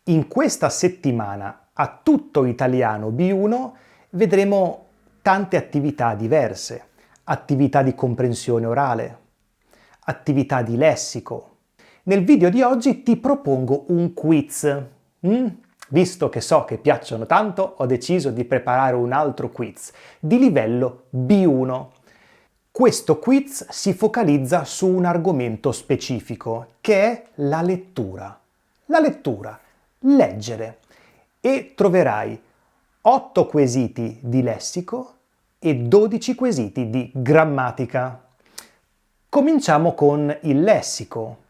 In questa settimana a Tutto Italiano B1 vedremo tante attività diverse, attività di comprensione orale, attività di lessico. Nel video di oggi ti propongo un quiz. Visto che so che piacciono tanto, ho deciso di preparare un altro quiz di livello B1. Questo quiz si focalizza su un argomento specifico, che è la lettura. La lettura, leggere. E troverai 8 quesiti di lessico e 12 quesiti di grammatica. Cominciamo con il lessico.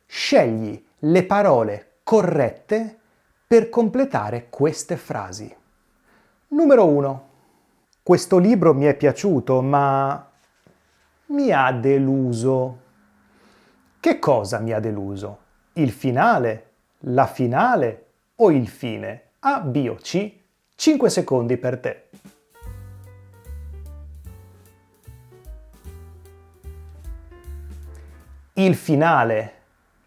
Scegli le parole corrette per completare queste frasi. Numero 1. Questo libro mi è piaciuto, ma mi ha deluso. Che cosa mi ha deluso? Il finale, la finale o il fine? A, B o C? 5 secondi per te. Il finale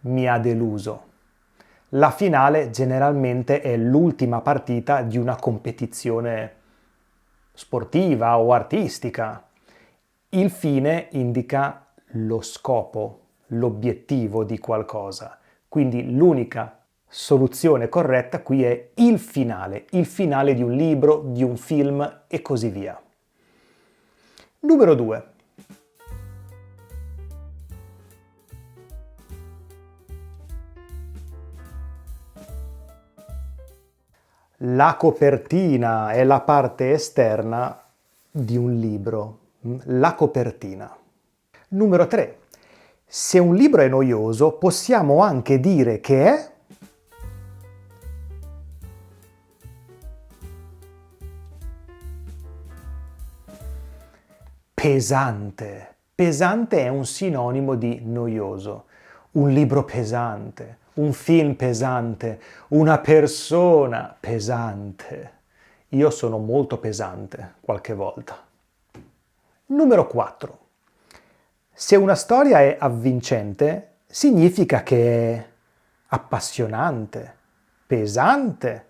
mi ha deluso. La finale generalmente è l'ultima partita di una competizione sportiva o artistica. Il fine indica lo scopo, l'obiettivo di qualcosa. Quindi l'unica soluzione corretta qui è il finale di un libro, di un film e così via. Numero 2. La copertina è la parte esterna di un libro. La copertina. Numero 3. Se un libro è noioso, possiamo anche dire che è pesante. Pesante è un sinonimo di noioso. Un libro pesante, un film pesante, una persona pesante. Io sono molto pesante qualche volta. Numero 4. Se una storia è avvincente, significa che è appassionante, pesante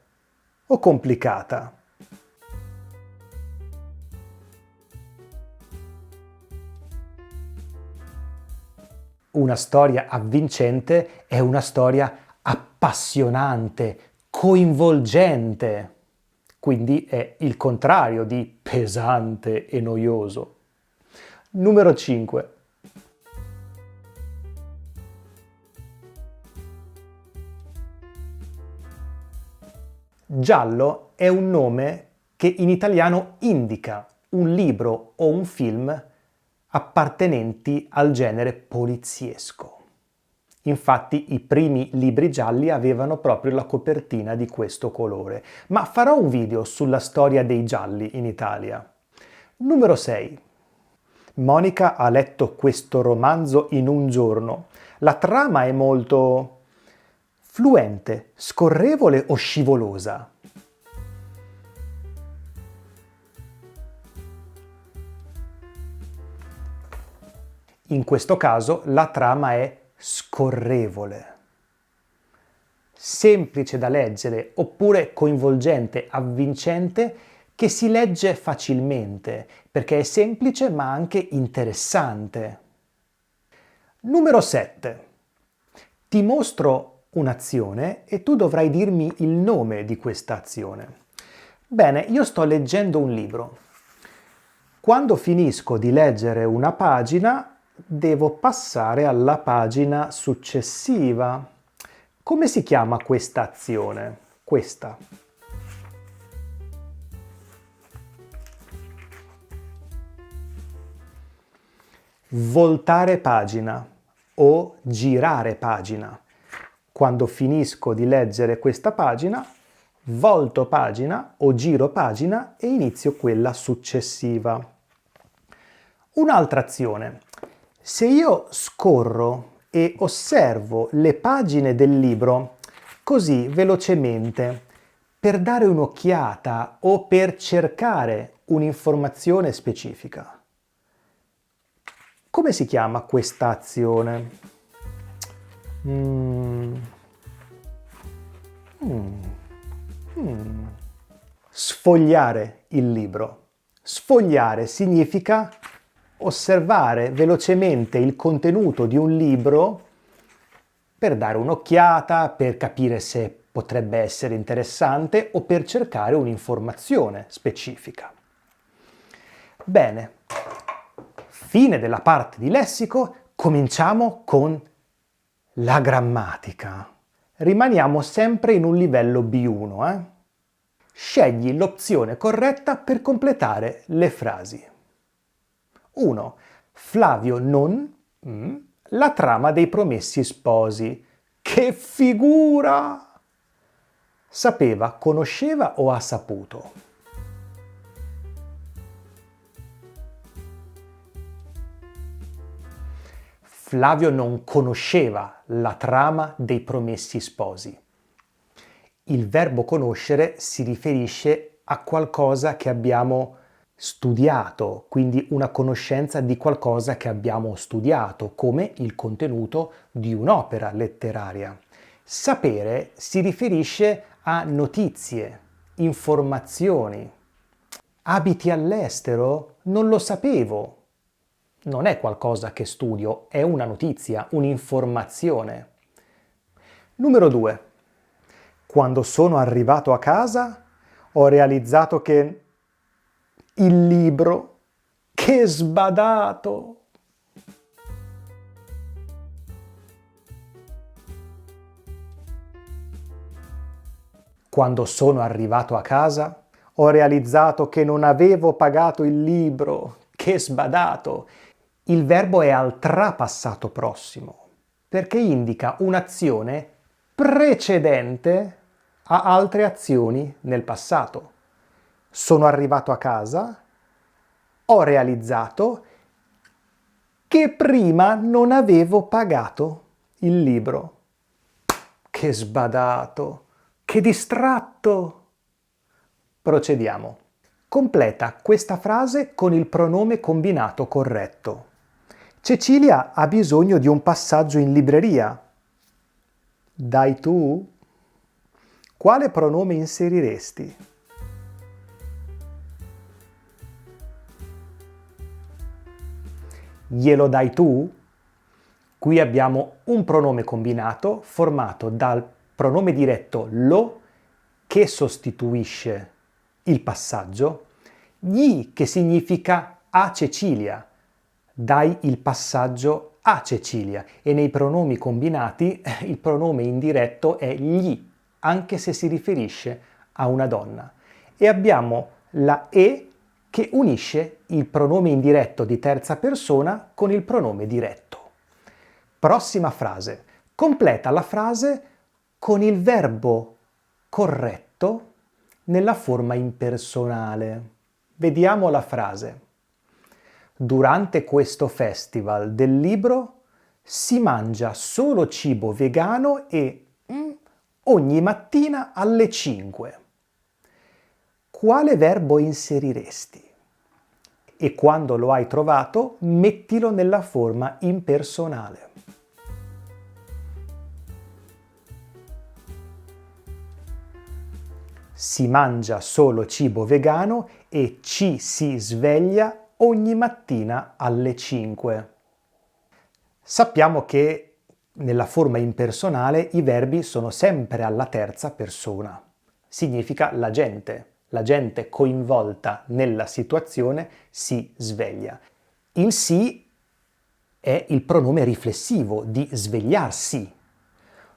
o complicata. Una storia avvincente è una storia appassionante, coinvolgente. Quindi è il contrario di pesante e noioso. Numero 5. Giallo è un nome che in italiano indica un libro o un film appartenenti al genere poliziesco. Infatti i primi libri gialli avevano proprio la copertina di questo colore, ma farò un video sulla storia dei gialli in Italia. Numero 6. Monica ha letto questo romanzo in un giorno. La trama è molto fluente, scorrevole o scivolosa? In questo caso la trama è scorrevole, semplice da leggere oppure coinvolgente, avvincente, che si legge facilmente perché è semplice ma anche interessante. Numero 7. Ti mostro un'azione e tu dovrai dirmi il nome di questa azione. Bene, io sto leggendo un libro. Quando finisco di leggere una pagina, devo passare alla pagina successiva. Come si chiama questa azione? Questa. Voltare pagina o girare pagina. Quando finisco di leggere questa pagina, volto pagina o giro pagina e inizio quella successiva. Un'altra azione. Se io scorro e osservo le pagine del libro così velocemente per dare un'occhiata o per cercare un'informazione specifica, come si chiama questa azione? Sfogliare il libro. Sfogliare significa osservare velocemente il contenuto di un libro per dare un'occhiata, per capire se potrebbe essere interessante o per cercare un'informazione specifica. Bene, fine della parte di lessico, cominciamo con la grammatica. Rimaniamo sempre in un livello B1, Scegli l'opzione corretta per completare le frasi. 1. Flavio non... la trama dei Promessi Sposi. Che figura! Sapeva, conosceva o ha saputo? Flavio non conosceva la trama dei Promessi Sposi. Il verbo conoscere si riferisce a qualcosa che abbiamo studiato, quindi una conoscenza di qualcosa che abbiamo studiato, come il contenuto di un'opera letteraria. Sapere si riferisce a notizie, informazioni. Abiti all'estero? Non lo sapevo. Non è qualcosa che studio, è una notizia, un'informazione. Numero 2. Quando sono arrivato a casa ho realizzato che il libro, che sbadato! Quando sono arrivato a casa ho realizzato che non avevo pagato il libro, che sbadato! Il verbo è al trapassato prossimo perché indica un'azione precedente a altre azioni nel passato. Sono arrivato a casa, ho realizzato che prima non avevo pagato il libro. Che sbadato, che distratto! Procediamo. Completa questa frase con il pronome combinato corretto. Cecilia ha bisogno di un passaggio in libreria. Dai tu? Quale pronome inseriresti? Glielo dai tu? Qui abbiamo un pronome combinato formato dal pronome diretto lo che sostituisce il passaggio, gli che significa a Cecilia. Dai il passaggio a Cecilia e nei pronomi combinati il pronome indiretto è gli, anche se si riferisce a una donna. E abbiamo la e che unisce il pronome indiretto di terza persona con il pronome diretto. Prossima frase. Completa la frase con il verbo corretto nella forma impersonale. Vediamo la frase. Durante questo festival del libro si mangia solo cibo vegano e ogni mattina alle 5. Quale verbo inseriresti? E quando lo hai trovato, mettilo nella forma impersonale. Si mangia solo cibo vegano e ci si sveglia ogni mattina alle 5. Sappiamo che nella forma impersonale i verbi sono sempre alla terza persona. Significa la gente coinvolta nella situazione si sveglia. Il si è il pronome riflessivo di svegliarsi,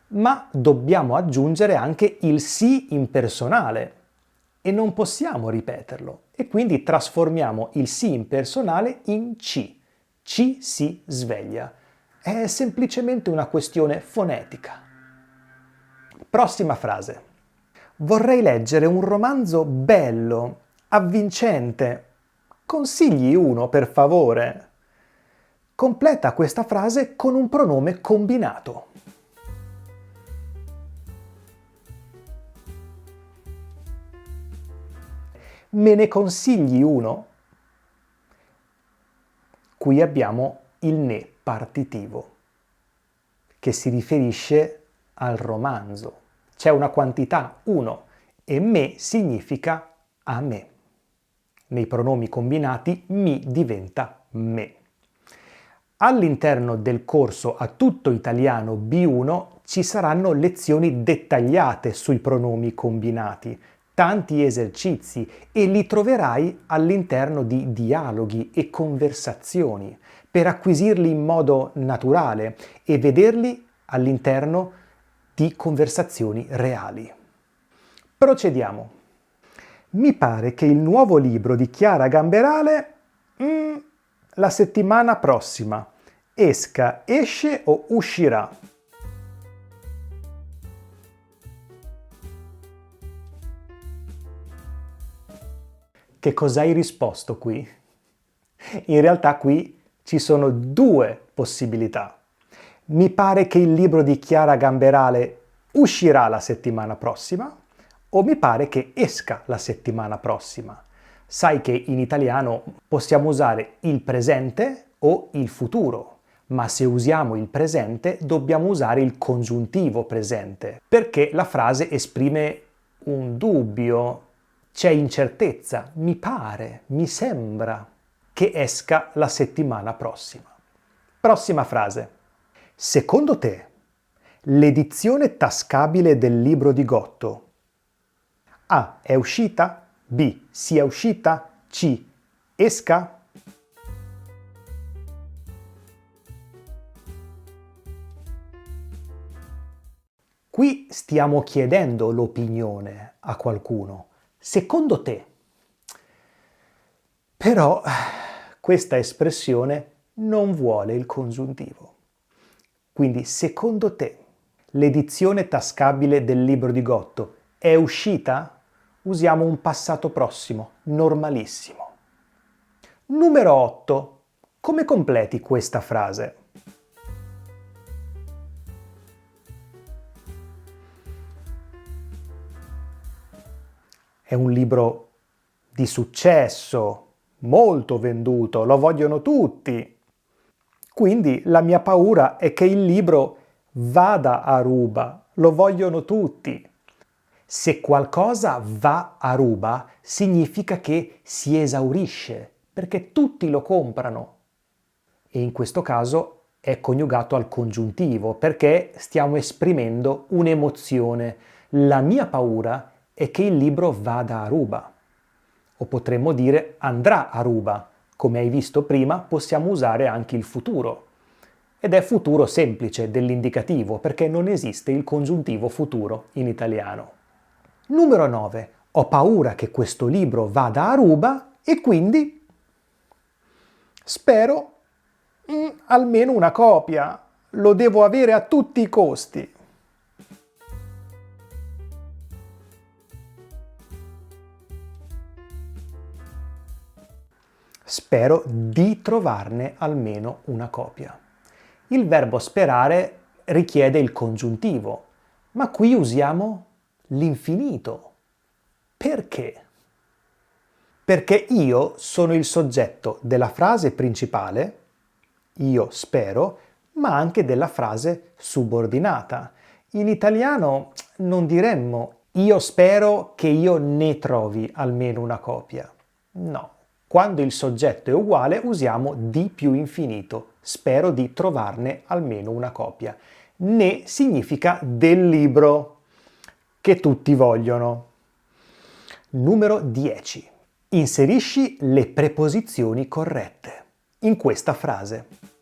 ma dobbiamo aggiungere anche il si impersonale e non possiamo ripeterlo e quindi trasformiamo il si impersonale in ci. Ci si sveglia. È semplicemente una questione fonetica. Prossima frase. Vorrei leggere un romanzo bello, avvincente. Consigli uno, per favore. Completa questa frase con un pronome combinato. Me ne consigli uno? Qui abbiamo il ne partitivo, che si riferisce al romanzo. c'è una quantità 1 e me significa a me. Nei pronomi combinati mi diventa me. All'interno del corso A tutto italiano B1 ci saranno lezioni dettagliate sui pronomi combinati, tanti esercizi e li troverai all'interno di dialoghi e conversazioni per acquisirli in modo naturale e vederli all'interno di conversazioni reali. Procediamo. Mi pare che il nuovo libro di Chiara Gamberale la settimana prossima esce o uscirà? Che cosa hai risposto qui? In realtà qui ci sono due possibilità. Mi pare che il libro di Chiara Gamberale uscirà la settimana prossima o mi pare che esca la settimana prossima. Sai che in italiano possiamo usare il presente o il futuro, ma se usiamo il presente dobbiamo usare il congiuntivo presente, perché la frase esprime un dubbio, c'è incertezza, mi pare, mi sembra che esca la settimana prossima. Prossima frase. Secondo te, l'edizione tascabile del libro di Gotto A. È uscita? B. Sia uscita? C. Esca? Qui stiamo chiedendo l'opinione a qualcuno. Secondo te? Però questa espressione non vuole il congiuntivo. Quindi, secondo te, l'edizione tascabile del libro di Gotto è uscita? Usiamo un passato prossimo, normalissimo. Numero 8. Come completi questa frase? È un libro di successo, molto venduto, lo vogliono tutti. Quindi la mia paura è che il libro vada a ruba, lo vogliono tutti. Se qualcosa va a ruba, significa che si esaurisce, perché tutti lo comprano. E in questo caso è coniugato al congiuntivo, perché stiamo esprimendo un'emozione. La mia paura è che il libro vada a ruba. O potremmo dire andrà a ruba. Come hai visto prima, possiamo usare anche il futuro. Ed è futuro semplice dell'indicativo, perché non esiste il congiuntivo futuro in italiano. Numero 9. Ho paura che questo libro vada a ruba e quindi spero almeno una copia. Lo devo avere a tutti i costi. Spero di trovarne almeno una copia. Il verbo sperare richiede il congiuntivo, ma qui usiamo l'infinito. Perché? Perché io sono il soggetto della frase principale, io spero, ma anche della frase subordinata. In italiano non diremmo io spero che io ne trovi almeno una copia. No. Quando il soggetto è uguale usiamo di più infinito. Spero di trovarne almeno una copia. Ne significa del libro che tutti vogliono. Numero 10. Inserisci le preposizioni corrette in questa frase.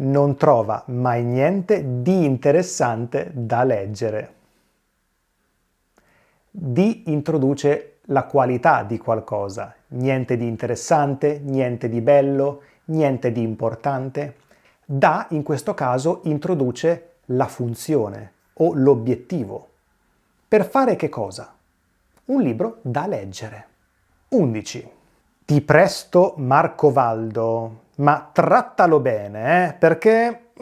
Non trova mai niente di interessante da leggere. Di introduce la qualità di qualcosa. Niente di interessante, niente di bello, niente di importante. Da, in questo caso, introduce la funzione o l'obiettivo. Per fare che cosa? Un libro da leggere. 11. Ti presto Marcovaldo, ma trattalo bene, perché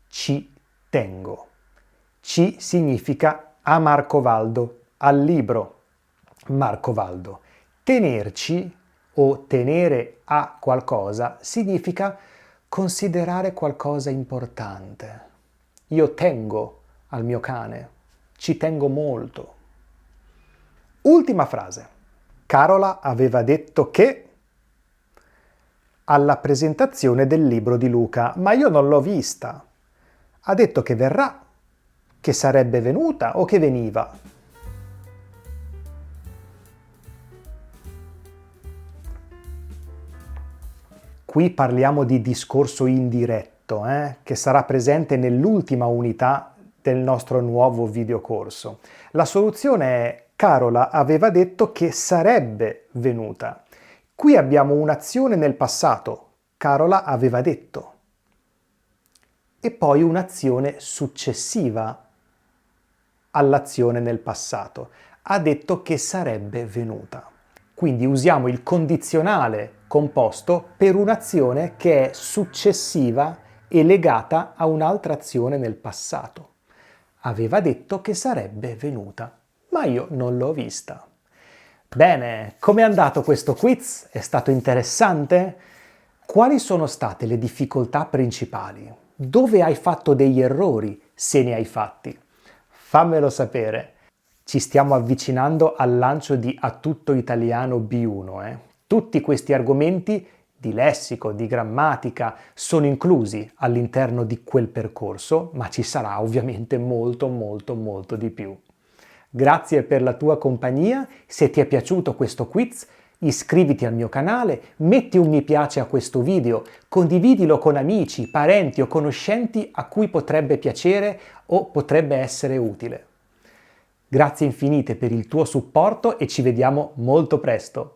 ci tengo. Ci significa a Marcovaldo, al libro Marcovaldo. Tenerci o tenere a qualcosa significa considerare qualcosa importante. Io tengo al mio cane, ci tengo molto. Ultima frase. Carola aveva detto che alla presentazione del libro di Luca, ma io non l'ho vista. Ha detto che verrà, che sarebbe venuta o che veniva. Qui parliamo di discorso indiretto, che sarà presente nell'ultima unità del nostro nuovo videocorso. La soluzione è Carola aveva detto che sarebbe venuta. Qui abbiamo un'azione nel passato. Carola aveva detto. E poi un'azione successiva all'azione nel passato. Ha detto che sarebbe venuta. Quindi usiamo il condizionale composto per un'azione che è successiva e legata a un'altra azione nel passato. Aveva detto che sarebbe venuta, ma io non l'ho vista. Bene, com'è andato questo quiz? È stato interessante? Quali sono state le difficoltà principali? Dove hai fatto degli errori, se ne hai fatti? Fammelo sapere. Ci stiamo avvicinando al lancio di A Tutto Italiano B1. Tutti questi argomenti di lessico, di grammatica, sono inclusi all'interno di quel percorso, ma ci sarà ovviamente molto, molto, molto di più. Grazie per la tua compagnia. Se ti è piaciuto questo quiz, iscriviti al mio canale, metti un mi piace a questo video, condividilo con amici, parenti o conoscenti a cui potrebbe piacere o potrebbe essere utile. Grazie infinite per il tuo supporto e ci vediamo molto presto.